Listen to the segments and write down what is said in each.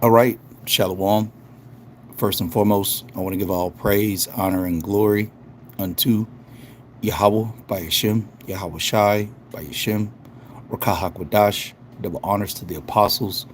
All right, Shalom. First and foremost, I want to give all praise, honor, and glory unto Yahweh by Hashem, Yahweh Shai by Hashem, Rakah HaKodash. Double honors to the apostles,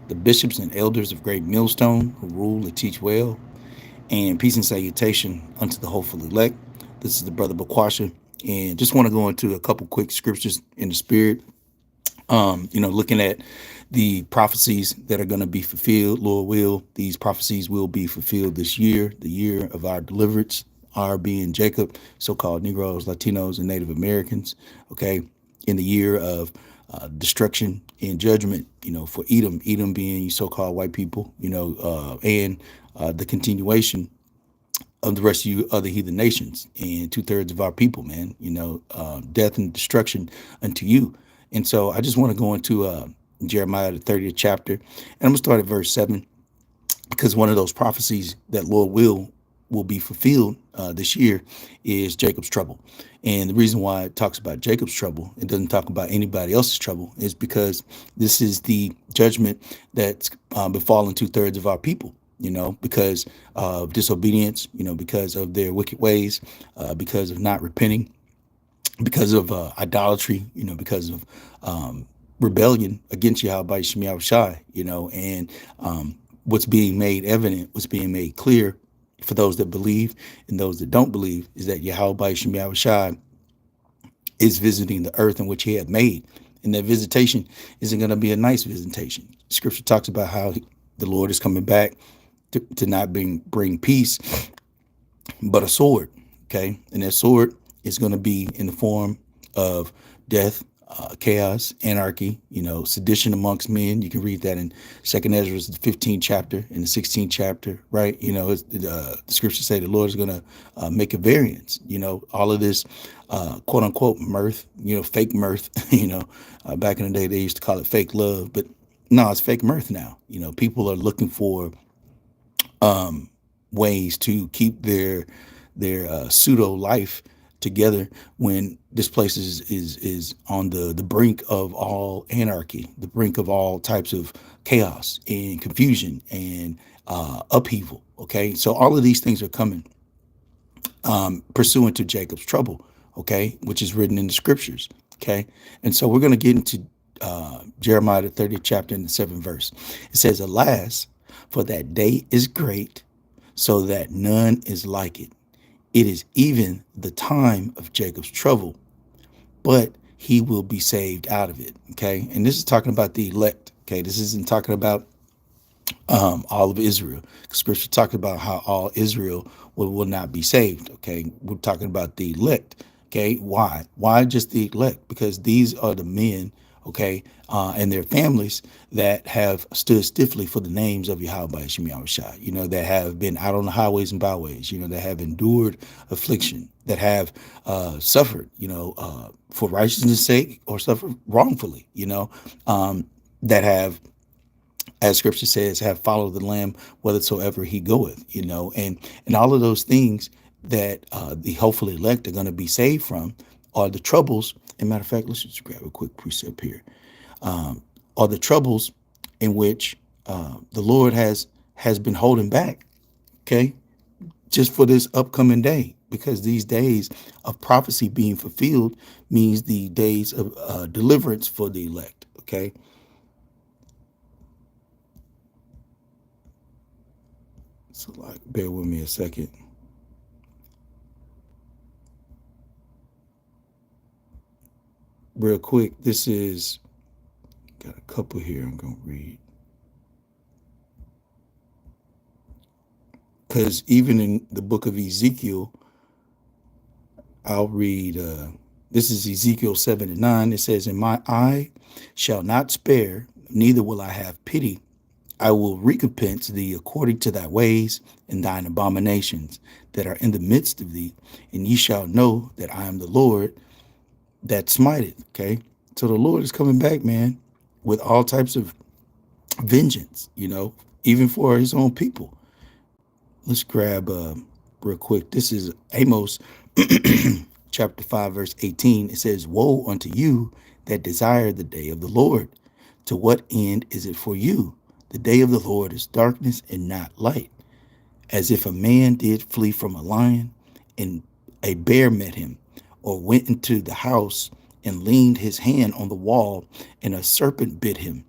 the bishops and elders of Great Millstone who rule and teach well, and peace and salutation unto the hopeful elect. This is the brother Bakwasha, and just want to go into a couple quick scriptures in the spirit. Looking at the prophecies that are going to be fulfilled, Lord will, these prophecies will be fulfilled this year, the year of our deliverance, our being Jacob, so-called Negroes, Latinos, and Native Americans, okay, in the year of destruction and judgment, for Edom being so-called white people, and the continuation of the rest of you other heathen nations and 2/3 of our people, man, death and destruction unto you. And so I just want to go into Jeremiah, the 30th chapter, and I'm going to start at verse 7 because one of those prophecies that Lord will be fulfilled this year is Jacob's trouble. And the reason why it talks about Jacob's trouble, it doesn't talk about anybody else's trouble, is because this is the judgment that's befallen 2/3 of our people, because of disobedience, because of their wicked ways, because of not repenting, because of idolatry, because of rebellion against Yahweh Shemi Shai, and what's being made evident, what's being made clear for those that believe and those that don't believe is that Yahweh Shemi Shai is visiting the earth in which he had made. And that visitation isn't going to be a nice visitation. Scripture talks about how the Lord is coming back to not bring peace, but a sword. Okay. And that sword is going to be in the form of death, chaos, anarchy, sedition amongst men. You can read that in Second Ezra, the 15th chapter, in the 16th chapter, right? The scriptures say the Lord is going to make a variance. All of this, quote unquote, mirth, fake mirth. Back in the day they used to call it fake love, but no, it's fake mirth now. People are looking for ways to keep their pseudo life together when this place is on the brink of all anarchy, the brink of all types of chaos and confusion and upheaval. Okay, so all of these things are coming pursuant to Jacob's trouble, okay, which is written in the scriptures. Okay, and so we're going to get into Jeremiah the 30th chapter and the 7th verse. It says, "Alas, for that day is great, so that none is like it. It is even the time of Jacob's trouble, but he will be saved out of it." Okay. And this is talking about the elect. Okay. This isn't talking about all of Israel. Scripture talks about how all Israel will not be saved. Okay. We're talking about the elect. Okay. Why? Why just the elect? Because these are the men, okay, and their families that have stood stiffly for the names of Yahweh Shemi Shai, that have been out on the highways and byways, that have endured affliction, that have suffered, for righteousness' sake or suffered wrongfully, that have, as scripture says, have followed the Lamb whithersoever he goeth, and all of those things that the hopefully elect are going to be saved from are the troubles. As a matter of fact, let's just grab a quick precept here. Are the troubles in which the Lord has been holding back, okay, just for this upcoming day, because these days of prophecy being fulfilled means the days of deliverance for the elect, okay? So, bear with me a second. Real quick, this is, got a couple here I'm going to read. Because even in the book of Ezekiel, I'll read, this is Ezekiel 7:9. It says, "And my eye shall not spare, neither will I have pity. I will recompense thee according to thy ways and thine abominations that are in the midst of thee, and ye shall know that I am the Lord that smiteth." Okay, so the Lord is coming back, man, with all types of vengeance, even for his own people. Let's grab real quick. This is Amos chapter 5, verse 18. It says, "Woe unto you that desire the day of the Lord. To what end is it for you? The day of the Lord is darkness and not light, as if a man did flee from a lion and a bear met him, or went into the house and leaned his hand on the wall and a serpent bit him.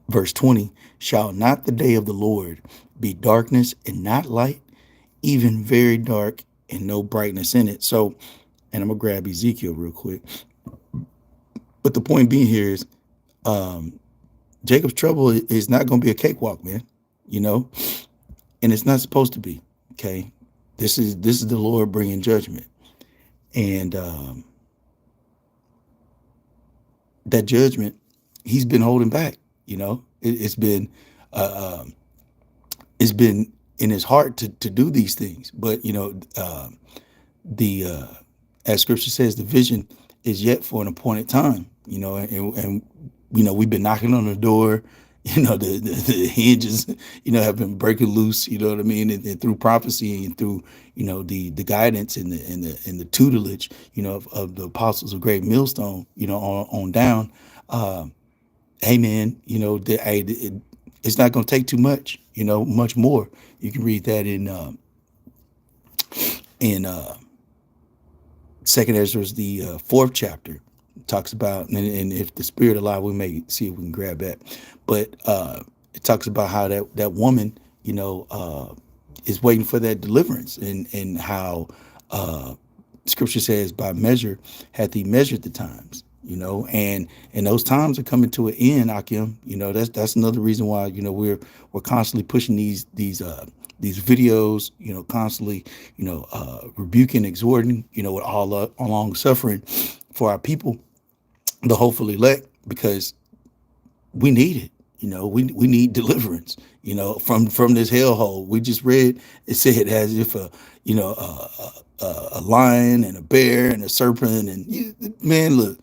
Verse 20, shall not the day of the Lord be darkness and not light, even very dark and no brightness in it? So, and I'm going to grab Ezekiel real quick. But the point being here is Jacob's trouble is not going to be a cakewalk, man, you know, and it's not supposed to be. Okay. This is the Lord bringing judgment. And that judgment, he's been holding back, you know, it's been in his heart to do these things. But, you know, the as scripture says, the vision is yet for an appointed time, you know, and you know, we've been knocking on the door, you know, the hinges, you know, have been breaking loose, you know what I mean, and through prophecy and through, you know, the guidance and the tutelage, you know, of the apostles of Great Millstone, you know, on down. Hey man, you know, it's not going to take too much, you know, much more. You can read that in Second Ezra, the fourth chapter. It talks about, and if the Spirit allow, we may see if we can grab that. But it talks about how that woman, you know, is waiting for that deliverance, and how Scripture says, by measure hath He measured the times. You know, and those times are coming to an end, Akim. You know, that's another reason why, you know, we're constantly pushing these videos, you know, constantly, you know, rebuking, exhorting, you know, with all long suffering for our people, the hopeful elect, because we need it. You know, we need deliverance, you know, from this hellhole. We just read, it said as if you know, a lion and a bear and a serpent, and man, look,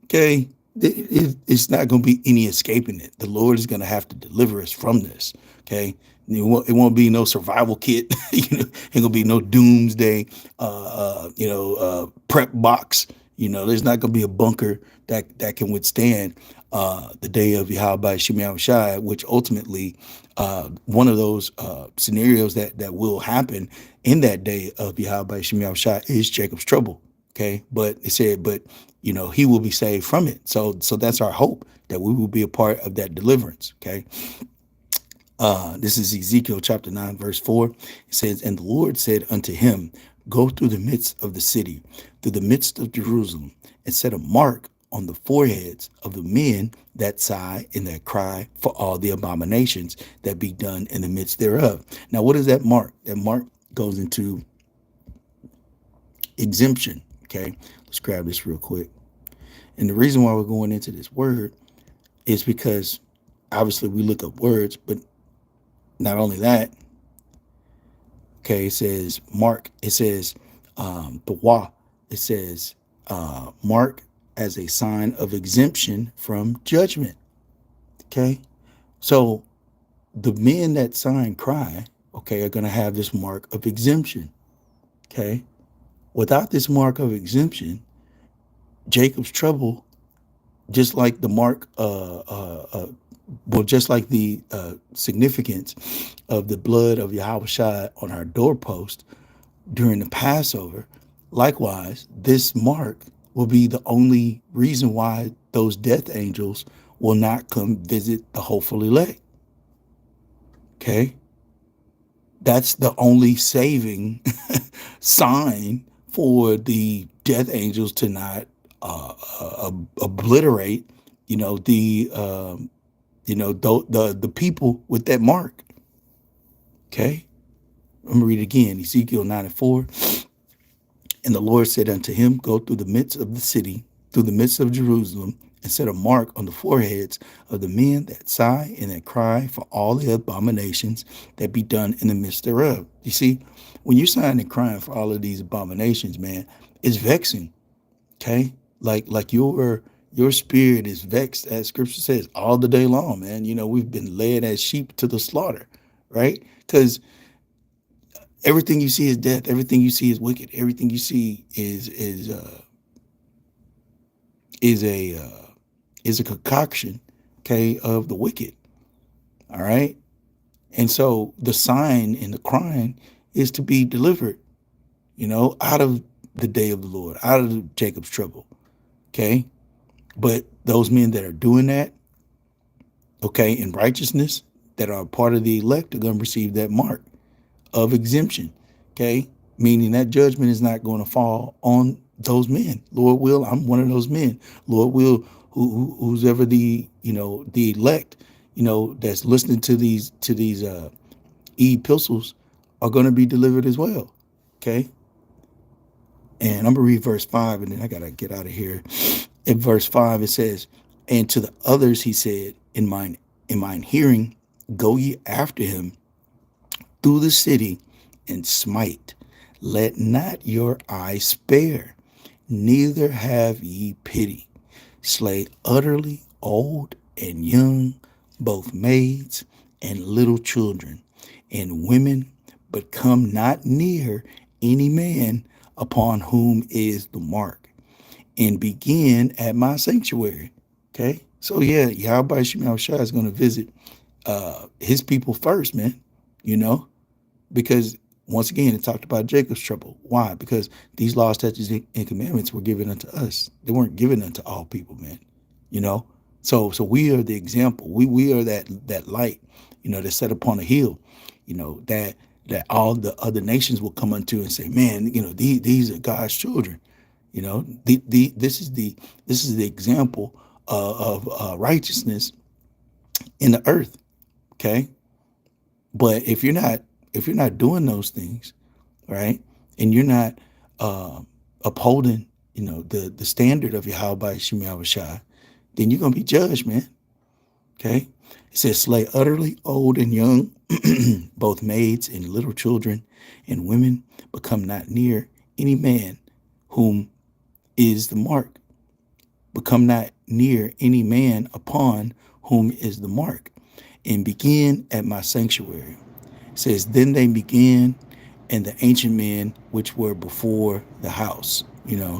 okay, it's not going to be any escaping it. The Lord is going to have to deliver us from this. Okay, it won't be no survival kit. You know, ain't gonna be no doomsday, prep box. You know, there's not gonna be a bunker that can withstand the day of Yahweh Shemiah Shai, which ultimately one of those scenarios that will happen in that day of Yahweh Shemiah Shai is Jacob's trouble. Okay, but it said, but you know, he will be saved from it. So that's our hope, that we will be a part of that deliverance. Okay. This is Ezekiel chapter 9, verse 4. It says, and the Lord said unto him, go through the midst of the city, through the midst of Jerusalem, and set a mark on the foreheads of the men that sigh and that cry for all the abominations that be done in the midst thereof. Now, what is that mark? That mark goes into exemption. Okay, let's grab this real quick. And the reason why we're going into this word is because obviously we look up words, but not only that, okay, it says mark, it says the wa, it says mark as a sign of exemption from judgment. Okay, so the men that sign cry, okay, are going to have this mark of exemption. Okay, without this mark of exemption, Jacob's trouble, just like the mark, just like the significance of the blood of Yahweh Shai on our doorpost during the Passover, likewise, this mark will be the only reason why those death angels will not come visit the hopeful elect. Okay? That's the only saving sign for the death angels to not obliterate, you know, the people with that mark. Okay, I'm gonna read it again. Ezekiel 9 and 4. And the Lord said unto him, go through the midst of the city, through the midst of Jerusalem, and set a mark on the foreheads of the men that sigh and that cry for all the abominations that be done in the midst thereof. You see, when you're sighing and crying for all of these abominations, man, it's vexing. Okay, like your spirit is vexed, as Scripture says, all the day long, man. You know, we've been led as sheep to the slaughter, right? Because everything you see is death. Everything you see is wicked. Everything you see is a concoction, okay, of the wicked. All right. And so the sign and the crying is to be delivered, out of the day of the Lord, out of Jacob's trouble. Okay. But those men that are doing that, okay, in righteousness, that are part of the elect, are going to receive that mark of exemption. Okay. Meaning that judgment is not going to fall on those men. Lord will, I'm one of those men. Lord will, who's ever the elect, that's listening to these epistles are going to be delivered as well. Okay. And I'm going to read verse 5, and then I got to get out of here. In verse 5, it says, and to the others he said, in mine hearing, go ye after him through the city and smite. Let not your eye spare, neither have ye pity. Slay utterly old and young, both maids and little children, and women, but come not near any man upon whom is the mark, and begin at my sanctuary. Okay? So yeah, Yahweh Shema Shai is going to visit his people first, man, you know, because once again, it talked about Jacob's trouble. Why? Because these laws, statutes, and commandments were given unto us. They weren't given unto all people, man. You know, so we are the example. We are that light, that's set upon a hill. That all the other nations will come unto and say, man, these are God's children. This is the example of righteousness in the earth. Okay, but if you're not doing those things, right, and you're not upholding, the standard of Yahweh Shem Shai, then you're gonna be judged, man. Okay, it says, slay utterly old and young, both maids and little children and women, but come not near any man whom is the mark. But come not near any man upon whom is the mark, and begin at my sanctuary. It says, then they began, and the ancient men which were before the house.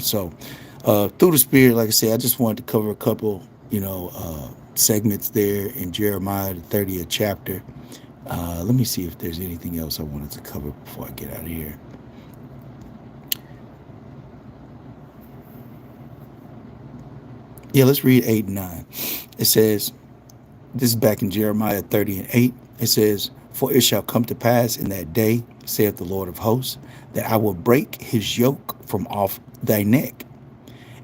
So through the Spirit, like I said, I just wanted to cover a couple, segments there in Jeremiah, the 30th chapter. Let me see if there's anything else I wanted to cover before I get out of here. Yeah, let's read 8 and 9. It says, this is back in Jeremiah 30 and 8. It says, for it shall come to pass in that day, saith the Lord of hosts, that I will break his yoke from off thy neck,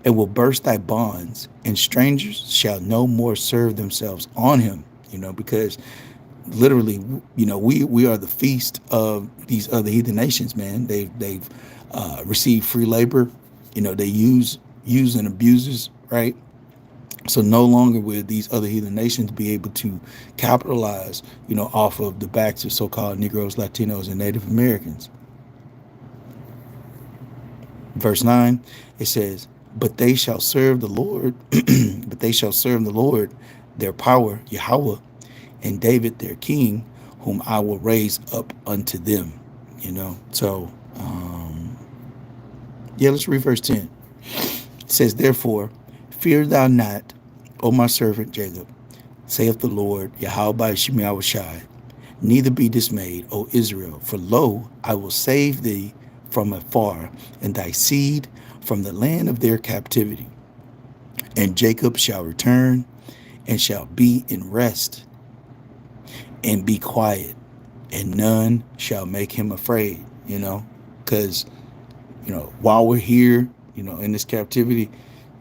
and will burst thy bonds, and strangers shall no more serve themselves on him. Because literally, we are the feast of these other heathen nations, man. They've received free labor. They use and abuses, right? So no longer will these other heathen nations be able to capitalize, off of the backs of so-called Negroes, Latinos, and Native Americans. Verse 9, it says, but they shall serve the Lord, their power, Yahweh, and David their king, whom I will raise up unto them. So let's read verse 10. It says, therefore, fear thou not, O my servant Jacob, saith the Lord, Yahweh Shem Shai, neither be dismayed, O Israel, for lo, I will save thee from afar, and thy seed from the land of their captivity. And Jacob shall return, and shall be in rest, and be quiet, and none shall make him afraid. Because while we're here, in this captivity,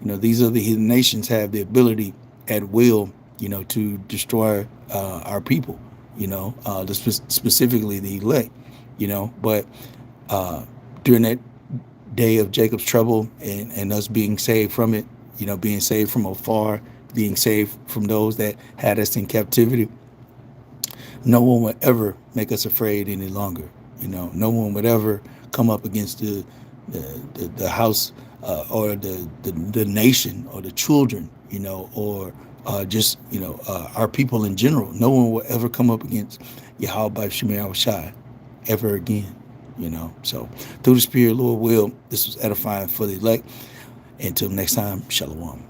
these other heathen nations have the ability at will, to destroy our people, specifically the elect, but during that day of Jacob's trouble and us being saved from it, being saved from afar, being saved from those that had us in captivity, no one would ever make us afraid any longer. No one would ever come up against the house or the nation or the children, or just our people in general. No one will ever come up against Yahweh Shema Shai ever again. So through the Spirit, Lord will, this was edifying for the elect. Until next time, Shalom.